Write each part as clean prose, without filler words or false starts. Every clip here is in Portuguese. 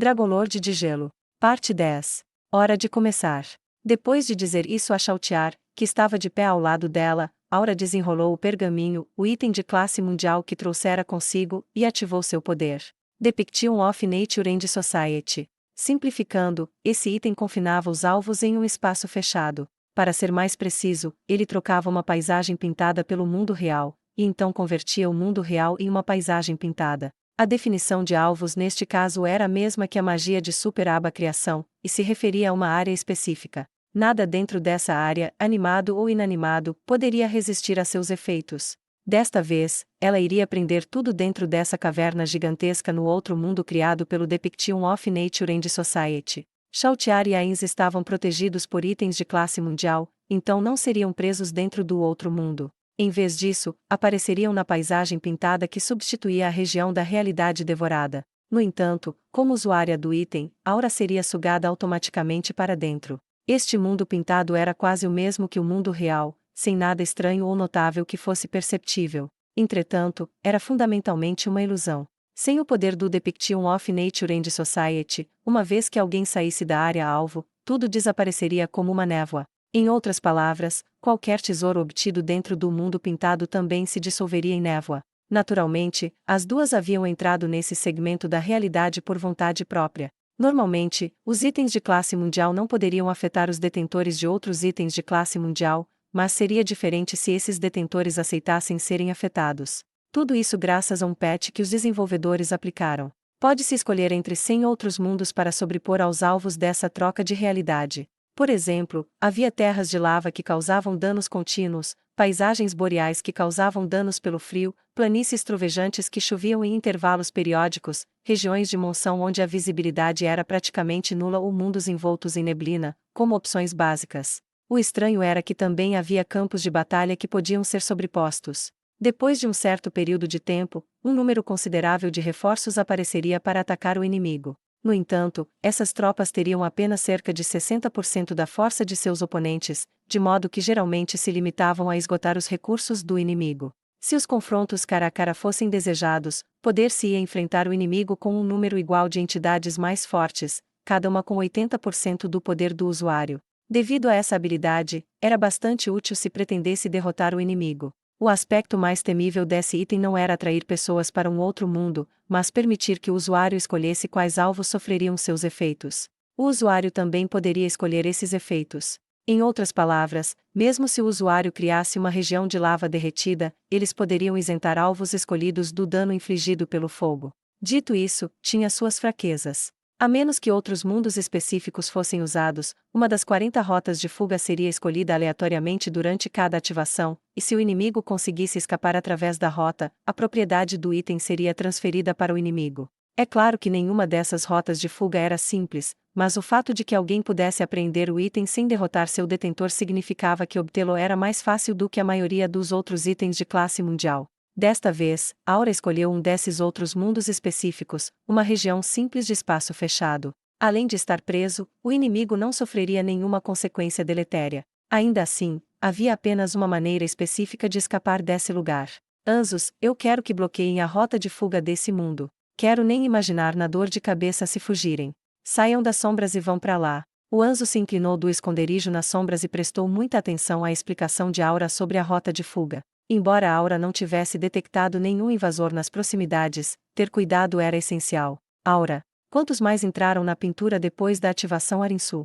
Dragolord de Gelo. Parte 10. Hora de começar. Depois de dizer isso a Chautiar, que estava de pé ao lado dela, Aura desenrolou o pergaminho, o item de classe mundial que trouxera consigo, e ativou seu poder. Depiction of Nature and Society. Simplificando, esse item confinava os alvos em um espaço fechado. Para ser mais preciso, ele trocava uma paisagem pintada pelo mundo real, e então convertia o mundo real em uma paisagem pintada. A definição de alvos neste caso era a mesma que a magia de Super-Aba Criação, e se referia a uma área específica. Nada dentro dessa área, animado ou inanimado, poderia resistir a seus efeitos. Desta vez, ela iria prender tudo dentro dessa caverna gigantesca no outro mundo criado pelo Depiction of Nature and Society. Chautiar e Ains estavam protegidos por itens de classe mundial, então não seriam presos dentro do outro mundo. Em vez disso, apareceriam na paisagem pintada que substituía a região da realidade devorada. No entanto, como usuária do item, Aura seria sugada automaticamente para dentro. Este mundo pintado era quase o mesmo que o mundo real, sem nada estranho ou notável que fosse perceptível. Entretanto, era fundamentalmente uma ilusão. Sem o poder do Depiction of Nature and Society, uma vez que alguém saísse da área-alvo, tudo desapareceria como uma névoa. Em outras palavras, qualquer tesouro obtido dentro do mundo pintado também se dissolveria em névoa. Naturalmente, as duas haviam entrado nesse segmento da realidade por vontade própria. Normalmente, os itens de classe mundial não poderiam afetar os detentores de outros itens de classe mundial, mas seria diferente se esses detentores aceitassem serem afetados. Tudo isso graças a um patch que os desenvolvedores aplicaram. Pode-se escolher entre 100 outros mundos para sobrepor aos alvos dessa troca de realidade. Por exemplo, havia terras de lava que causavam danos contínuos, paisagens boreais que causavam danos pelo frio, planícies trovejantes que choviam em intervalos periódicos, regiões de monção onde a visibilidade era praticamente nula ou mundos envoltos em neblina, como opções básicas. O estranho era que também havia campos de batalha que podiam ser sobrepostos. Depois de um certo período de tempo, um número considerável de reforços apareceria para atacar o inimigo. No entanto, essas tropas teriam apenas cerca de 60% da força de seus oponentes, de modo que geralmente se limitavam a esgotar os recursos do inimigo. Se os confrontos cara a cara fossem desejados, poder-se-ia enfrentar o inimigo com um número igual de entidades mais fortes, cada uma com 80% do poder do usuário. Devido a essa habilidade, era bastante útil se pretendesse derrotar o inimigo. O aspecto mais temível desse item não era atrair pessoas para um outro mundo, mas permitir que o usuário escolhesse quais alvos sofreriam seus efeitos. O usuário também poderia escolher esses efeitos. Em outras palavras, mesmo se o usuário criasse uma região de lava derretida, eles poderiam isentar alvos escolhidos do dano infligido pelo fogo. Dito isso, tinha suas fraquezas. A menos que outros mundos específicos fossem usados, uma das 40 rotas de fuga seria escolhida aleatoriamente durante cada ativação, e se o inimigo conseguisse escapar através da rota, a propriedade do item seria transferida para o inimigo. É claro que nenhuma dessas rotas de fuga era simples, mas o fato de que alguém pudesse apreender o item sem derrotar seu detentor significava que obtê-lo era mais fácil do que a maioria dos outros itens de classe mundial. Desta vez, Aura escolheu um desses outros mundos específicos, uma região simples de espaço fechado. Além de estar preso, o inimigo não sofreria nenhuma consequência deletéria. Ainda assim, havia apenas uma maneira específica de escapar desse lugar. Anjos, eu quero que bloqueiem a rota de fuga desse mundo. Quero nem imaginar na dor de cabeça se fugirem. Saiam das sombras e vão para lá. O Anjo se inclinou do esconderijo nas sombras e prestou muita atenção à explicação de Aura sobre a rota de fuga. Embora Aura não tivesse detectado nenhum invasor nas proximidades, ter cuidado era essencial. Aura, quantos mais entraram na pintura depois da ativação Arinsu?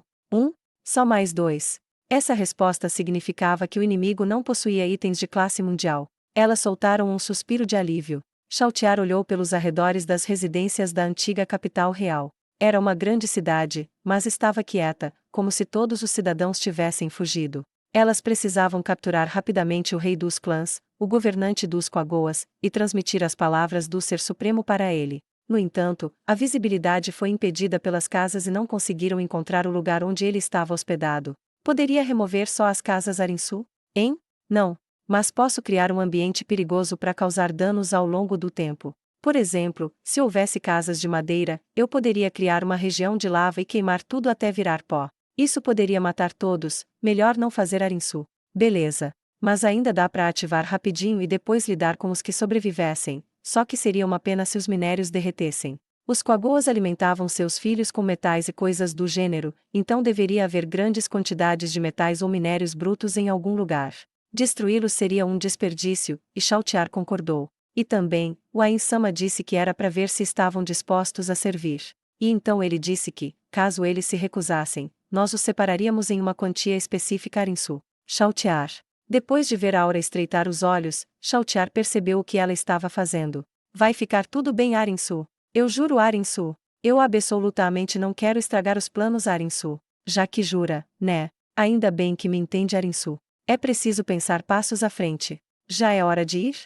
Só mais 2. Essa resposta significava que o inimigo não possuía itens de classe mundial. Elas soltaram um suspiro de alívio. Chautiar olhou pelos arredores das residências da antiga capital real. Era uma grande cidade, mas estava quieta, como se todos os cidadãos tivessem fugido. Elas precisavam capturar rapidamente o rei dos clãs, o governante dos Quagoas, e transmitir as palavras do Ser Supremo para ele. No entanto, a visibilidade foi impedida pelas casas e não conseguiram encontrar o lugar onde ele estava hospedado. Poderia remover só as casas Arinsu? Não. Mas posso criar um ambiente perigoso para causar danos ao longo do tempo. Por exemplo, se houvesse casas de madeira, eu poderia criar uma região de lava e queimar tudo até virar pó. Isso poderia matar todos, melhor não fazer Arinsu. Beleza. Mas ainda dá para ativar rapidinho e depois lidar com os que sobrevivessem, só que seria uma pena se os minérios derretessem. Os Quagoas alimentavam seus filhos com metais e coisas do gênero, então deveria haver grandes quantidades de metais ou minérios brutos em algum lugar. Destruí-los seria um desperdício, e Chautiar concordou. E também, o Ain-sama disse que era para ver se estavam dispostos a servir. E então ele disse que, caso eles se recusassem, nós os separaríamos em uma quantia específica. Arinsu. Chautiar. Depois de ver Aura estreitar os olhos, Chautiar percebeu o que ela estava fazendo. Vai ficar tudo bem, Arinsu. Eu juro, Arinsu. Eu absolutamente não quero estragar os planos, Arinsu. Já que jura, né? Ainda bem que me entende, Arinsu. É preciso pensar passos à frente. Já é hora de ir?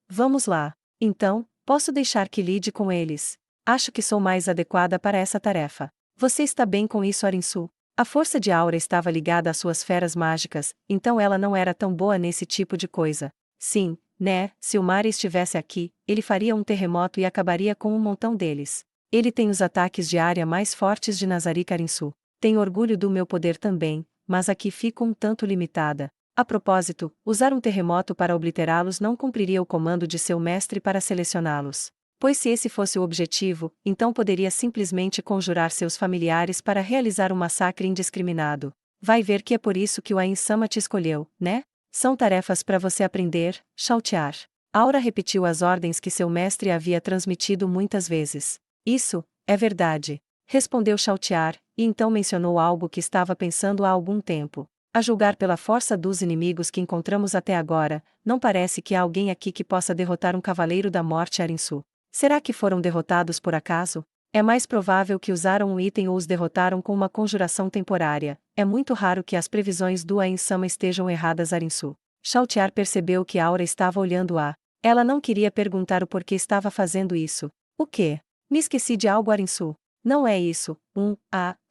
Vamos lá. Então, posso deixar que lide com eles. Acho que sou mais adequada para essa tarefa. Você está bem com isso, Arinsu? A força de Aura estava ligada às suas feras mágicas, então ela não era tão boa nesse tipo de coisa. Sim, né? Se o Mari estivesse aqui, ele faria um terremoto e acabaria com um montão deles. Ele tem os ataques de área mais fortes de Nazarick, Arinsu. Tenho orgulho do meu poder também, mas aqui fico um tanto limitada. A propósito, usar um terremoto para obliterá-los não cumpriria o comando de seu mestre para selecioná-los. Pois se esse fosse o objetivo, então poderia simplesmente conjurar seus familiares para realizar um massacre indiscriminado. Vai ver que é por isso que o Ain-sama te escolheu, né? São tarefas para você aprender, Chautiar. Aura repetiu as ordens que seu mestre havia transmitido muitas vezes. Isso, é verdade. Respondeu Chautiar, e então mencionou algo que estava pensando há algum tempo. A julgar pela força dos inimigos que encontramos até agora, não parece que há alguém aqui que possa derrotar um Cavaleiro da Morte, Arinsu. Será que foram derrotados por acaso? É mais provável que usaram um item ou os derrotaram com uma conjuração temporária. É muito raro que as previsões do Ain-sama estejam erradas, Arinsu. Chautiar percebeu que Aura estava olhando a. Ela não queria perguntar o porquê estava fazendo isso. O quê? Me esqueci de algo, Arinsu. Não é isso.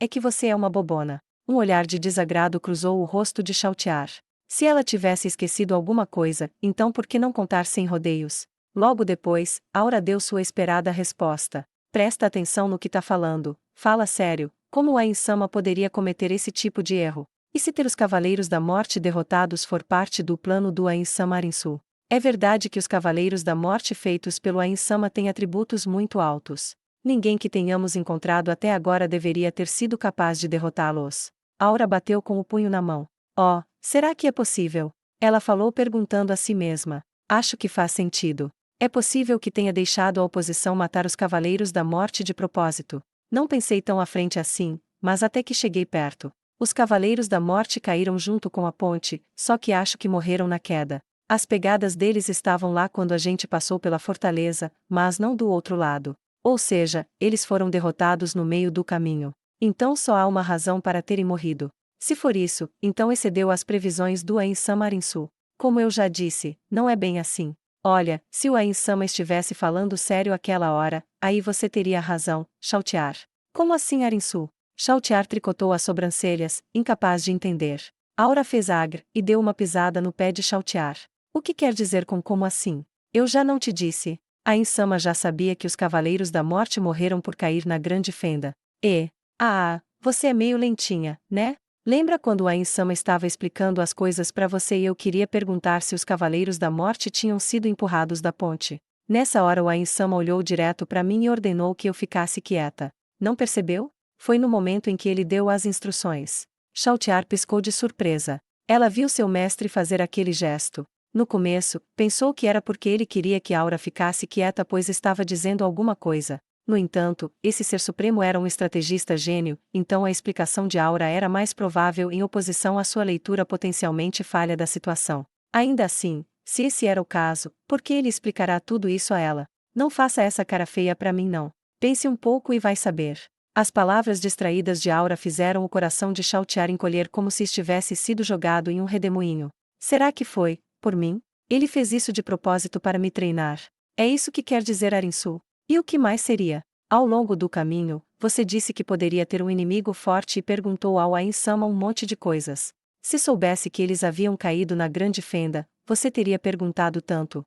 É que você é uma bobona. Um olhar de desagrado cruzou o rosto de Chautiar. Se ela tivesse esquecido alguma coisa, então por que não contar sem rodeios? Logo depois, Aura deu sua esperada resposta. Presta atenção no que tá falando. Fala sério, como o Ain-sama poderia cometer esse tipo de erro? E se ter os Cavaleiros da Morte derrotados for parte do plano do Ain-sama, Arinsu? É verdade que os Cavaleiros da Morte feitos pelo Ain-sama têm atributos muito altos. Ninguém que tenhamos encontrado até agora deveria ter sido capaz de derrotá-los. Aura bateu com o punho na mão. Oh, será que é possível? Ela falou perguntando a si mesma. Acho que faz sentido. É possível que tenha deixado a oposição matar os Cavaleiros da Morte de propósito. Não pensei tão à frente assim, mas até que cheguei perto. Os Cavaleiros da Morte caíram junto com a ponte, só que acho que morreram na queda. As pegadas deles estavam lá quando a gente passou pela fortaleza, mas não do outro lado. Ou seja, eles foram derrotados no meio do caminho. Então só há uma razão para terem morrido. Se for isso, então excedeu as previsões do Ain-sama, Arinsu. Como eu já disse, não é bem assim. Olha, se o Ain-sama estivesse falando sério aquela hora, aí você teria razão, Chautiar. Como assim, Arinsu? Chautiar tricotou as sobrancelhas, incapaz de entender. Aura fez agr, e deu uma pisada no pé de Chautiar. O que quer dizer com como assim? Eu já não te disse. Ain-sama já sabia que os Cavaleiros da Morte morreram por cair na grande fenda. Você é meio lentinha, né? Lembra quando o Ain-sama estava explicando as coisas para você e eu queria perguntar se os Cavaleiros da Morte tinham sido empurrados da ponte? Nessa hora o Ain-sama olhou direto para mim e ordenou que eu ficasse quieta. Não percebeu? Foi no momento em que ele deu as instruções. Chautiar piscou de surpresa. Ela viu seu mestre fazer aquele gesto. No começo, pensou que era porque ele queria que Aura ficasse quieta pois estava dizendo alguma coisa. No entanto, esse ser supremo era um estrategista gênio, então a explicação de Aura era mais provável em oposição à sua leitura potencialmente falha da situação. Ainda assim, se esse era o caso, por que ele explicará tudo isso a ela? Não faça essa cara feia para mim não. Pense um pouco e vai saber. As palavras distraídas de Aura fizeram o coração de Chautiar encolher como se estivesse sido jogado em um redemoinho. Será que foi, por mim? Ele fez isso de propósito para me treinar. É isso que quer dizer, Arinsu? E o que mais seria? Ao longo do caminho, você disse que poderia ter um inimigo forte e perguntou ao Ain-sama um monte de coisas. Se soubesse que eles haviam caído na grande fenda, você teria perguntado tanto.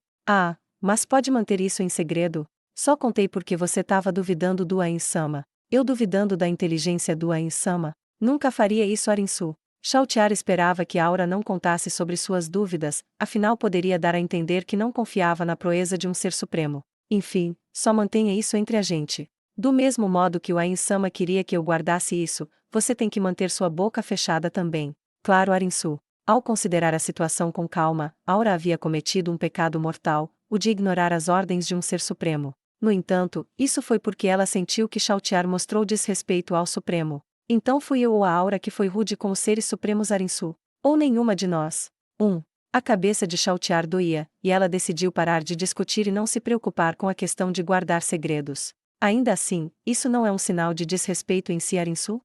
Mas pode manter isso em segredo? Só contei porque você estava duvidando do Ain-sama. Eu duvidando da inteligência do Ain-sama? Nunca faria isso, Arinsu. Chautiar esperava que Aura não contasse sobre suas dúvidas, afinal poderia dar a entender que não confiava na proeza de um ser supremo. Enfim, só mantenha isso entre a gente. Do mesmo modo que o Ain-sama queria que eu guardasse isso, você tem que manter sua boca fechada também. Claro, Arinsu. Ao considerar a situação com calma, Aura havia cometido um pecado mortal, o de ignorar as ordens de um ser supremo. No entanto, isso foi porque ela sentiu que Chautiar mostrou desrespeito ao Supremo. Então fui eu ou a Aura que foi rude com os seres supremos Arinsu? Ou nenhuma de nós? A cabeça de Chautiar doía, e ela decidiu parar de discutir e não se preocupar com a questão de guardar segredos. Ainda assim, isso não é um sinal de desrespeito em si Arinsu?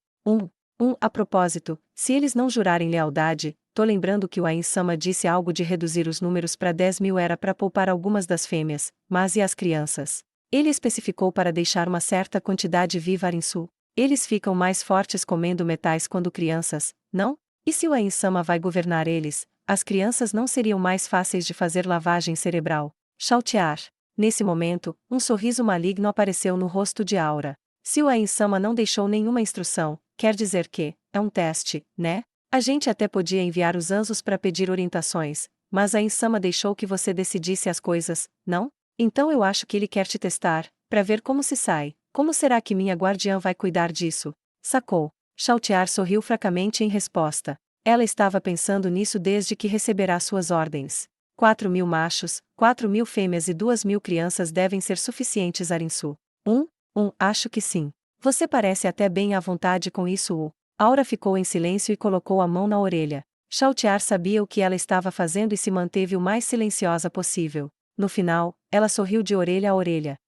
A propósito, se eles não jurarem lealdade, tô lembrando que o Ain-sama disse algo de reduzir os números para 10.000 era para poupar algumas das fêmeas, mas e as crianças? Ele especificou para deixar uma certa quantidade viva Arinsu. Eles ficam mais fortes comendo metais quando crianças, não? E se o Ain-sama vai governar eles, as crianças não seriam mais fáceis de fazer lavagem cerebral? Chautiar. Nesse momento, um sorriso maligno apareceu no rosto de Aura. Se o Ain-sama não deixou nenhuma instrução, quer dizer que é um teste, né? A gente até podia enviar os anjos para pedir orientações, mas a Ain-sama deixou que você decidisse as coisas, não? Então eu acho que ele quer te testar, para ver como se sai. Como será que minha guardiã vai cuidar disso? Sacou? Chautiar sorriu fracamente em resposta. Ela estava pensando nisso desde que receberá suas ordens. 4.000 machos, 4.000 fêmeas e 2.000 crianças devem ser suficientes Arinsu. Acho que sim. Você parece até bem à vontade com isso. Aura ficou em silêncio e colocou a mão na orelha. Chautiar sabia o que ela estava fazendo e se manteve o mais silenciosa possível. No final, ela sorriu de orelha a orelha.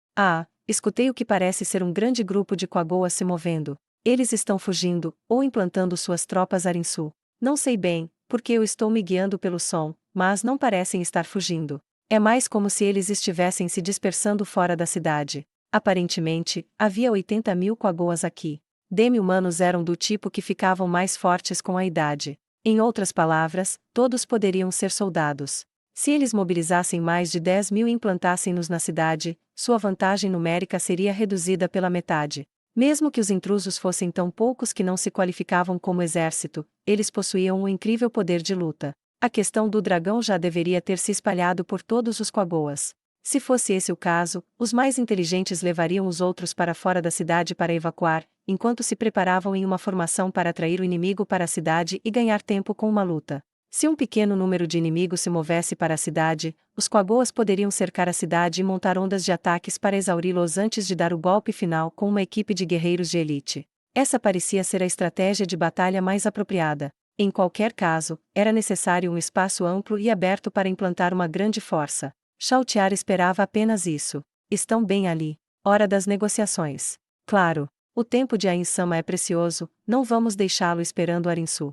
Escutei o que parece ser um grande grupo de Quagoas se movendo. Eles estão fugindo, ou implantando suas tropas Arinsu. Não sei bem, porque eu estou me guiando pelo som, mas não parecem estar fugindo. É mais como se eles estivessem se dispersando fora da cidade. Aparentemente, havia 80.000 Quagoas aqui. Demi-humanos eram do tipo que ficavam mais fortes com a idade. Em outras palavras, todos poderiam ser soldados. Se eles mobilizassem mais de 10.000 e implantassem-nos na cidade, sua vantagem numérica seria reduzida pela metade. Mesmo que os intrusos fossem tão poucos que não se qualificavam como exército, eles possuíam um incrível poder de luta. A questão do dragão já deveria ter se espalhado por todos os Quagoas. Se fosse esse o caso, os mais inteligentes levariam os outros para fora da cidade para evacuar, enquanto se preparavam em uma formação para atrair o inimigo para a cidade e ganhar tempo com uma luta. Se um pequeno número de inimigos se movesse para a cidade, os Quagoas poderiam cercar a cidade e montar ondas de ataques para exauri-los antes de dar o golpe final com uma equipe de guerreiros de elite. Essa parecia ser a estratégia de batalha mais apropriada. Em qualquer caso, era necessário um espaço amplo e aberto para implantar uma grande força. Chautiar esperava apenas isso. Estão bem ali. Hora das negociações. Claro. O tempo de Ain-sama é precioso, não vamos deixá-lo esperando Arinsu.